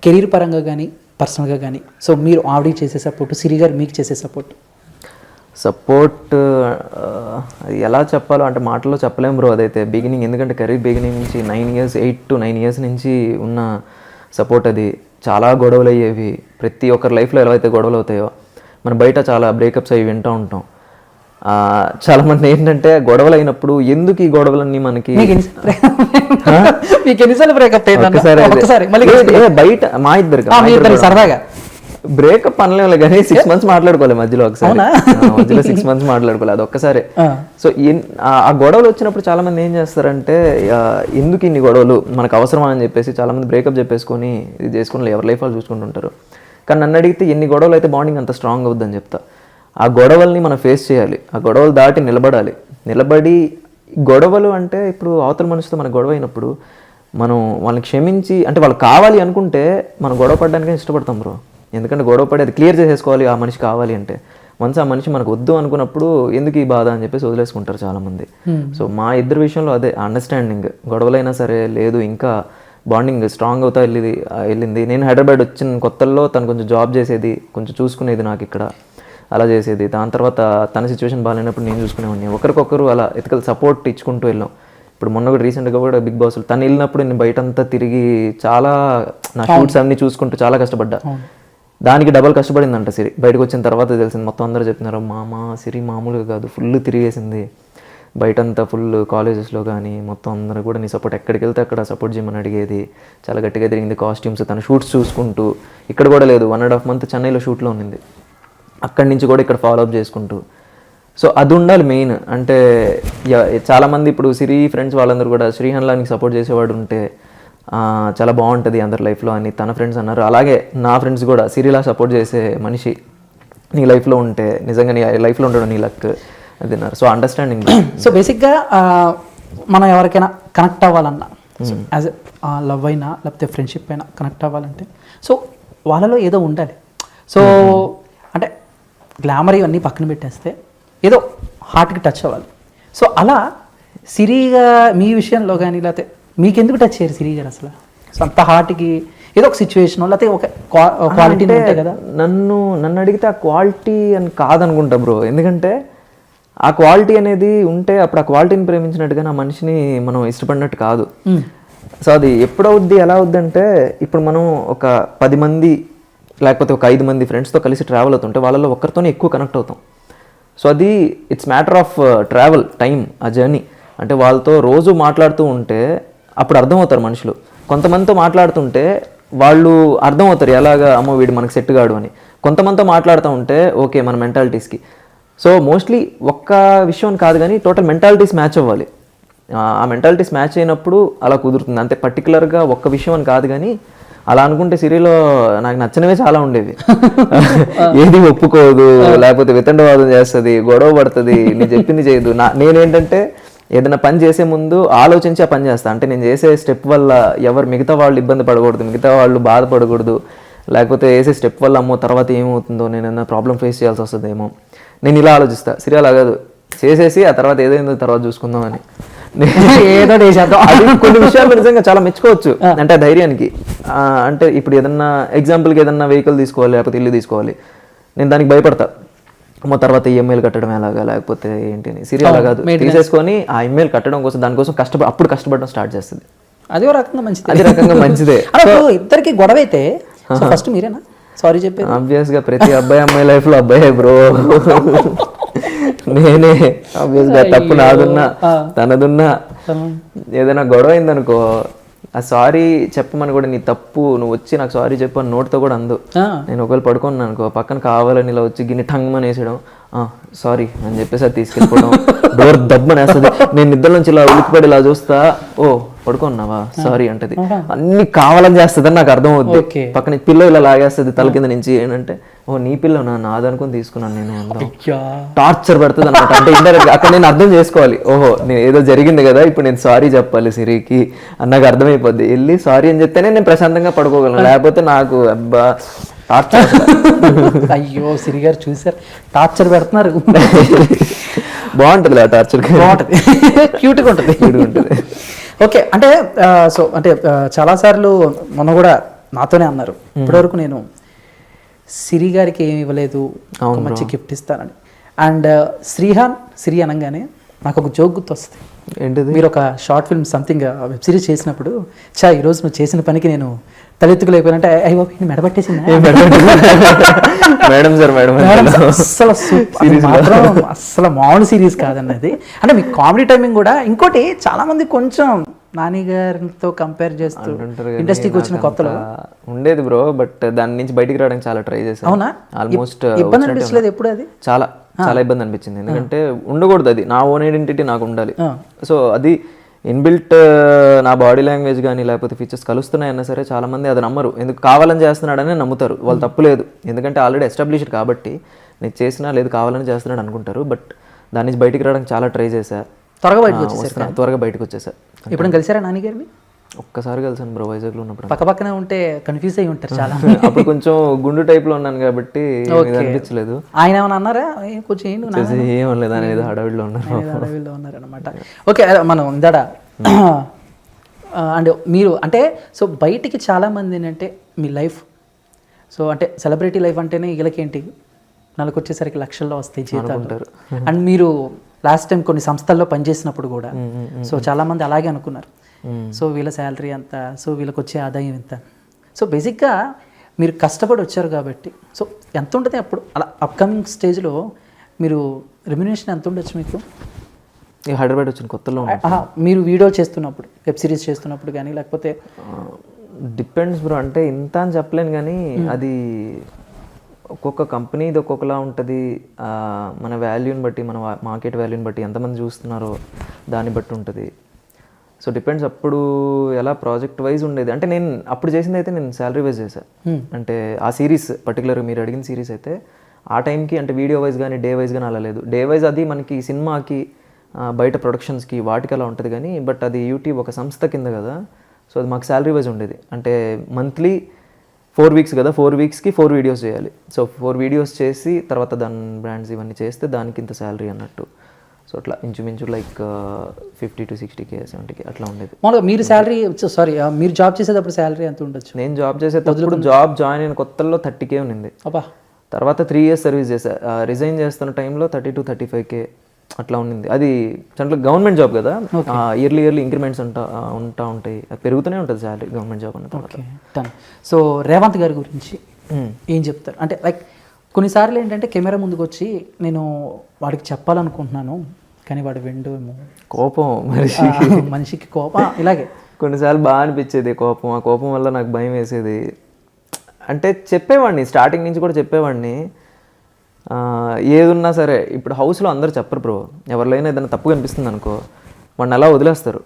Career పరంగా కానీ పర్సనల్గా కానీ సో మీరు ఆవిడకి చేసే సపోర్ట్, సిరి గారు మీకు చేసే సపోర్ట్ ఎలా చెప్పాలో అంటే మాటల్లో చెప్పలేం బ్రో. అదైతే బిగినింగ్, ఎందుకంటే కెరీర్ బిగినింగ్ నుంచి 8 to 9 years నుంచి ఉన్న సపోర్ట్. అది చాలా గొడవలు అయ్యేవి, ప్రతి ఒక్కరి లైఫ్లో ఎలా అయితే గొడవలు అవుతాయో మన బయట చాలా బ్రేకప్స్ అవి వింటూ ఉంటాం. చాలామంది ఏంటంటే గొడవలు అయినప్పుడు ఎందుకు ఈ గొడవలన్నీ మనకి బయట మా ఇద్దరు సరదాగా బ్రేకప్ అనలేము కానీ 6 months మాట్లాడుకోవాలి మధ్యలో ఒకసారి, మధ్యలో 6 months మాట్లాడుకోవాలి, అది ఒక్కసారి. సో ఆ గొడవలు వచ్చినప్పుడు చాలా మంది ఏం చేస్తారంటే ఎందుకు ఇన్ని గొడవలు మనకు అవసరమా అని చెప్పేసి చాలా మంది బ్రేకప్ చెప్పేసుకొని ఇది చేసుకుని ఎవరి లైఫ్ వాళ్ళు చూసుకుంటుంటారు. కానీ నన్ను అడిగితే ఎన్ని గొడవలు అయితే బాండింగ్ అంత స్ట్రాంగ్ అవుద్దని చెప్తా. ఆ గొడవల్ని మనం ఫేస్ చేయాలి, ఆ గొడవలు దాటి నిలబడి గొడవలు అంటే ఇప్పుడు అవతల మనిషితో మనకు గొడవ అయినప్పుడు మనం వాళ్ళని క్షమించి, అంటే వాళ్ళు కావాలి అనుకుంటే మనం గొడవ పడడానికే ఇష్టపడతాం బ్రో. ఎందుకంటే గొడవ పడి అది క్లియర్ చేసేసుకోవాలి ఆ మనిషి కావాలి అంటే. వన్స్ ఆ మనిషి మనకు వద్దు అనుకున్నప్పుడు ఎందుకు ఈ బాధ అని చెప్పేసి వదిలేసుకుంటారు చాలామంది. సో మా ఇద్దరి విషయంలో అదే అండర్స్టాండింగ్. గొడవలైనా సరే లేదు, ఇంకా బాండింగ్ స్ట్రాంగ్ అవుతా వెళ్ళింది. నేను హైదరాబాద్ వచ్చిన కొత్తల్లో తను కొంచెం జాబ్ చేసేది, కొంచెం చూసుకునేది నాకు ఇక్కడ, అలా చేసేది. దాని తర్వాత తన సిచ్యువేషన్ బాగాలేనప్పుడు నేను చూసుకునేవాడిని. ఒకరికొకరు అలా ఎతికల్ సపోర్ట్ ఇచ్చుకుంటూ వెళ్ళాం. ఇప్పుడు మొన్న కూడా రీసెంట్గా కూడా బిగ్ బాస్లో తను వెళ్ళినప్పుడు నేను బయటంతా తిరిగి చాలా నా షూట్స్ అన్నీ చూసుకుంటూ చాలా కష్టపడ్డా. దానికి డబల్ కష్టపడిందంట సిరి. బయటకు వచ్చిన తర్వాత తెలిసింది, మొత్తం అందరూ చెప్తున్నారు సిరి మామూలుగా కాదు, ఫుల్ తిరిగేసింది బయటంతా, ఫుల్ కాలేజెస్లో కానీ మొత్తం అందరూ కూడా నీ సపోర్ట్ ఎక్కడికి వెళ్తే అక్కడ సపోర్ట్ చేయమని అడిగేది. చాలా గట్టిగా తిరిగింది, కాస్ట్యూమ్స్ తన షూట్స్ చూసుకుంటూ. ఇక్కడ కూడా లేదు, 1.5 month చెన్నైలో షూట్లో ఉన్నింది, అక్కడి నుంచి కూడా ఇక్కడ ఫాలోఅప్ చేసుకుంటూ. సో అది ఉండాలి మెయిన్. అంటే చాలామంది ఇప్పుడు సిరి ఫ్రెండ్స్ వాళ్ళందరూ కూడా శ్రీహన్లానికి సపోర్ట్ చేసేవాడు ఉంటే చాలా బాగుంటుంది అందరి లైఫ్లో అని తన ఫ్రెండ్స్ అన్నారు. అలాగే నా ఫ్రెండ్స్ కూడా సిరిలా సపోర్ట్ చేసే మనిషి నీ లైఫ్లో ఉంటే నిజంగా నీ లైఫ్లో ఉండడం నీ లక్ అది అన్నారు. So understanding. సో బేసిక్గా మనం ఎవరికైనా కనెక్ట్ అవ్వాలన్నా, యాజ్ లవ్ అయినా లేకపోతే ఫ్రెండ్షిప్ అయినా కనెక్ట్ అవ్వాలంటే సో వాళ్ళలో ఏదో ఉండాలి. సో అంటే గ్లామర్ ఇవన్నీ పక్కన పెట్టేస్తే ఏదో హార్ట్కి టచ్ అవ్వాలి. సో అలా సిరిగా మీ విషయంలో కానీ లేకపోతే మీకెందుకు టచ్ చేయరు సిరి గారు అసలు? సో అంత హార్ట్కి ఏదో ఒక సిచ్యువేషన్ లేకపోతే ఒక క్వాలిటీ ఉంటాయి కదా. నన్ను అడిగితే ఆ క్వాలిటీ అని కాదనుకుంటా బ్రో. ఎందుకంటే ఆ క్వాలిటీ అనేది ఉంటే అప్పుడు ఆ క్వాలిటీని ప్రేమించినట్టుగా నా మనిషిని మనం ఇష్టపడినట్టు కాదు. సో అది ఎప్పుడవుద్ది, ఎలా అవుద్ది అంటే ఇప్పుడు మనం ఒక 10 మంది లేకపోతే ఒక 5 మంది ఫ్రెండ్స్తో కలిసి ట్రావెల్ అవుతుంటే వాళ్ళలో ఒక్కరితోనే ఎక్కువ కనెక్ట్ అవుతాం. సో అది it's matter of travel time, ఆ జర్నీ. అంటే వాళ్ళతో రోజు మాట్లాడుతూ ఉంటే అప్పుడు అర్థమవుతారు మనుషులు. కొంతమందితో మాట్లాడుతుంటే వాళ్ళు అర్థమవుతారు ఎలాగా, అమ్మో వీడు మనకు సెట్ కాడు అని. కొంతమందితో మాట్లాడుతూ ఉంటే ఓకే మన మెంటాలిటీస్కి. సో మోస్ట్లీ ఒక్క విషయం కాదు కానీ టోటల్ మెంటాలిటీస్ మ్యాచ్ అవ్వాలి. ఆ మెంటాలిటీస్ మ్యాచ్ అయినప్పుడు అలా కుదురుతుంది. అంతే పర్టికులర్గా ఒక్క విషయం అని కాదు కానీ అలా అనుకుంటే సిరిలో నాకు నచ్చినవే చాలా ఉండేవి. ఏది ఒప్పుకోదు, లేకపోతే వితండవాదం చేస్తుంది, గొడవ పడుతుంది, నేను చెప్పింది చేయదు. నేనేంటంటే ఏదైనా పని చేసే ముందు ఆలోచించి ఆ పని చేస్తాను. అంటే నేను చేసే స్టెప్ వల్ల మిగతా వాళ్ళు ఇబ్బంది పడకూడదు, మిగతా వాళ్ళు బాధపడకూడదు, లేకపోతే వేసే స్టెప్ వల్ల అమ్మో తర్వాత ఏమవుతుందో, నేను ఏదైనా ప్రాబ్లం ఫేస్ చేయాల్సి వస్తుందేమో, నేను ఇలా ఆలోచిస్తా. సిరి అలా కాదు, చేసేసి ఆ తర్వాత ఏదైందో తర్వాత చూసుకుందాం అని ఏదో అది కొన్ని విషయాలు నిజంగా చాలా మెచ్చుకోవచ్చు. అంటే ధైర్యానికి. అంటే ఇప్పుడు ఏదన్నా ఎగ్జాంపుల్కి ఏదన్నా వెహికల్ తీసుకోవాలి లేకపోతే ఇల్లు తీసుకోవాలి, నేను దానికి భయపడతా. తర్వాత ఈఎంఐలు కట్టడం ఎలాగా, లేకపోతే ఏంటి అని. సిరి అలా కాదు, తీసేసుకొని ఆ ఈఎంఐలు కట్టడం కోసం దానికోసం అప్పుడు కష్టపడడం స్టార్ట్ చేస్తుంది. అది రకంగా మంచిది, అది రకంగా మంచిదే. ఇద్దరికి గొడవ అయితే ఫస్ట్ మీరేనా సారీ చెప్పి? ఆబ్వియస్గా ప్రతి అమ్మాయి లైఫ్లో అబ్బాయి బ్రో. నేనే ఆబ్వియస్గా తప్పు నాదున్నా తనదున్నా. ఏదైనా గొడవ అయిందనుకో ఆ సారీ చెప్పమని కూడా నీ తప్పు, నువ్వు వచ్చి నాకు సారీ చెప్పు అని నోటితో కూడా అందు. నేను ఒకవేళ పడుకున్నాను అనుకో, పక్కన కావాలని ఇలా వచ్చి గిన్నె టంగమని వేసేయడం, సారీ అని చెప్పేసి అది తీసుకెళ్ళిపోవడం, డోర్ దబ్బని వేస్తుంది. నేను నిద్ర నుంచి ఇలా ఉలికిపడి ఇలా చూస్తా, ఓ పడుకున్నావా సారీ అంటది. అన్ని కావాలని చేస్తుంది అని నాకు అర్థం అవుద్ది. పక్కన పిల్ల ఇలా లాగేస్తుంది తల కింద నుంచి. ఏంటంటే ఓ నీ పిల్ల నాదనుకుని తీసుకున్నాను నేను, టార్చర్ పడుతుంది అనమాట. అంటే ఇండైరెక్ట్ అక్కడ నేను అర్థం చేసుకోవాలి, ఓహో నేను ఏదో జరిగింది కదా, ఇప్పుడు నేను సారీ చెప్పాలి సిరికి అన్నకు అర్థమైపోద్ది. వెళ్ళి సారీ అని చెప్తేనే నేను ప్రశాంతంగా పడుకోగలను, లేకపోతే నాకు అబ్బా టార్చర్. అయ్యో సిరి గారు చూసారు టార్చర్ పెడుతున్నారు. బాగుంటుంది ఆ టార్చర్, బాగుంటుంది, క్యూట్గా ఉంటుంది. ఉంటుంది. ఓకే, అంటే సో అంటే చాలాసార్లు మొన్న కూడా నాతోనే అన్నారు ఇప్పటివరకు నేను సిరి గారికి ఏమి ఇవ్వలేదు, ఒక మంచి గిఫ్ట్ ఇస్తానని. అండ్ సిరి అనగానే నాకు ఒక జోక్ గుర్తు వస్తుంది. ఏంటిది? మీరు ఒక short film something web series చేసినప్పుడు ఈరోజు నువ్వు చేసిన పనికి నేను తలెత్తుకులేకపోయినంటే అయ్యో మెడబట్టేసిందా మేడం సార్ మేడం అసలు మాత్రం అసలు మామూలు సిరీస్ కాదన్నది. అంటే మీ కామెడీ టైమింగ్ కూడా. ఇంకోటి చాలా మంది కొంచెం నాని గారితో కంపేర్ చేస్తూ ఇండస్ట్రీకి వచ్చిన కొత్తలో ఉండేది బ్రో, బట్ దాని నుంచి బయటికి రావడానికి చాలా ట్రై చేశాను. అవునా? ఆల్మోస్ట్ ఇబ్బంది అనిపించలేదు ఎప్పుడు? అది చాలా చాలా ఇబ్బంది అనిపించింది, ఎందుకంటే ఉండకూడదు, అది నా ఓన్ ఐడెంటిటీ నాకు ఉండాలి. సో అది ఇన్బిల్ట్ నా బాడీ లాంగ్వేజ్ కానీ లేకపోతే ఫీచర్స్ కలుస్తున్నాయన్నా సరే చాలా మంది అది నమ్మరు. ఎందుకు కావాలని చేస్తున్నాడని నమ్ముతారు. వాళ్ళు తప్పు లేదు, ఎందుకంటే ఆల్రెడీ ఎస్టాబ్లిష్డ్ కాబట్టి నేను చేసినా లేదు కావాలని చేస్తున్నాడు అనుకుంటారు. బట్ దాని నుంచి బయటికి రావడానికి చాలా ట్రై చేశా. త్వరగా బయటకు వచ్చేసా. ఇప్పుడు కలిసారా నాని గారిని? ఒక్కసారి కలిసాను బ్రో, వైజాగ్లో ఉన్నప్పుడు. పక్కపక్కనే ఉంటే కన్ఫ్యూజ్ అయ్యి ఉంటారు చాలా. అప్పుడు కొంచెం గుండు టైప్లో ఉన్నాను కాబట్టి అనిపించలేదు. ఆయన ఏమైనా అన్నారా కొంచెం ఏమనలేదు, ఆయన ఏదో హడావిడిలో ఉన్నారనమాట. ఓకే, మనం ఇందాడ అండ్ మీరు అంటే సో బయటికి చాలామంది ఏంటంటే మీ లైఫ్ సో అంటే సెలబ్రిటీ లైఫ్ అంటేనే వీళ్ళకేంటి నెలకు వచ్చేసరికి లక్షల్లో వస్తాయి జీతాలు. అండ్ మీరు లాస్ట్ టైం కొన్ని సంస్థల్లో పనిచేసినప్పుడు కూడా సో చాలామంది అలాగే అనుకున్నారు. సో వీళ్ళ శాలరీ ఎంత, సో వీళ్ళకి వచ్చే ఆదాయం ఎంత. సో బేసిక్గా మీరు కష్టపడి వచ్చారు కాబట్టి సో ఎంత ఉంటుంది అప్పుడు అలా అప్కమింగ్ స్టేజ్లో మీరు రెమ్యునరేషన్ ఎంత ఉండొచ్చు మీకు? హైదరాబాద్ వచ్చిన కొత్తలో మీరు వీడియో చేస్తున్నప్పుడు, వెబ్ సిరీస్ చేస్తున్నప్పుడు కానీ లేకపోతే డిపెండ్స్ బ్రో. అంటే ఇంత అని చెప్పలేను కానీ అది ఒక్కొక్క కంపెనీది ఒక్కొక్కలా ఉంటుంది. మన వాల్యూని బట్టి, మన మార్కెట్ వాల్యూని బట్టి, ఎంతమంది చూస్తున్నారో దాన్ని బట్టి ఉంటుంది. So depends. అప్పుడు ఎలా ప్రాజెక్ట్ వైజ్ ఉండేది అంటే నేను అప్పుడు చేసింది అయితే నేను శాలరీ వైజ్ చేశాను. అంటే ఆ సిరీస్ పర్టికులర్గా మీరు అడిగిన సిరీస్ అయితే ఆ టైంకి అంటే వీడియో వైజ్ కానీ డే వైజ్ కానీ అలా లేదు. డే వైజ్ అది మనకి సినిమాకి బయట ప్రొడక్షన్స్కి వాటికి అలా ఉంటుంది కానీ బట్ అది యూట్యూబ్ ఒక సంస్థ కింద కదా. సో అది మాకు శాలరీ వైజ్ ఉండేది. అంటే మంత్లీ 4 వీక్స్ కదా, 4 వీక్స్కి 4 వీడియోస్ చేయాలి. సో 4 వీడియోస్ చేసి తర్వాత దాని బ్రాండ్స్ ఇవన్నీ చేస్తే దానికి ఇంత శాలరీ అన్నట్టు. సో అట్లా ఇంచుమించు లైక్ 50 to 60K 70K అట్లా ఉండేది. మామూలుగా మీరు శాలరీ మీరు జాబ్ చేసేటప్పుడు శాలరీ ఎంత ఉండొచ్చు? నేను జాబ్ చేసేటప్పుడు జాబ్ జాయిన్ అయిన కొత్తల్లో 30K ఉన్నింది. తర్వాత 3 years సర్వీస్ చేశా. రిజైన్ చేస్తున్న టైంలో 30 to 35K అట్లా ఉన్నింది. అది సెంట్రల్ గవర్నమెంట్ జాబ్ కదా, ఇయర్లీ ఇంక్రిమెంట్స్ ఉంటా ఉంటాయి, పెరుగుతూనే ఉంటుంది శాలరీ గవర్నమెంట్ జాబ్ అన్న తర్వాత. సో రేవంత్ గారి గురించి ఏం చెప్తారు? అంటే లైక్ కొన్నిసార్లు ఏంటంటే కెమెరా ముందుకు వచ్చి నేను వాడికి చెప్పాలనుకుంటున్నాను కానీ వాడు విండేమో, కోపం మనిషికి కోపం ఇలాగే కొన్నిసార్లు బాగా అనిపించేది కోపం. ఆ కోపం వల్ల నాకు భయం వేసేది. అంటే చెప్పేవాడిని, స్టార్టింగ్ నుంచి కూడా చెప్పేవాడిని. ఏదున్నా సరే ఇప్పుడు హౌస్లో అందరూ చెప్పరు బ్రో. ఎవరికైనా ఏదైనా తప్పుగా అనిపిస్తుంది అనుకో వాడిని అలా వదిలేస్తారు.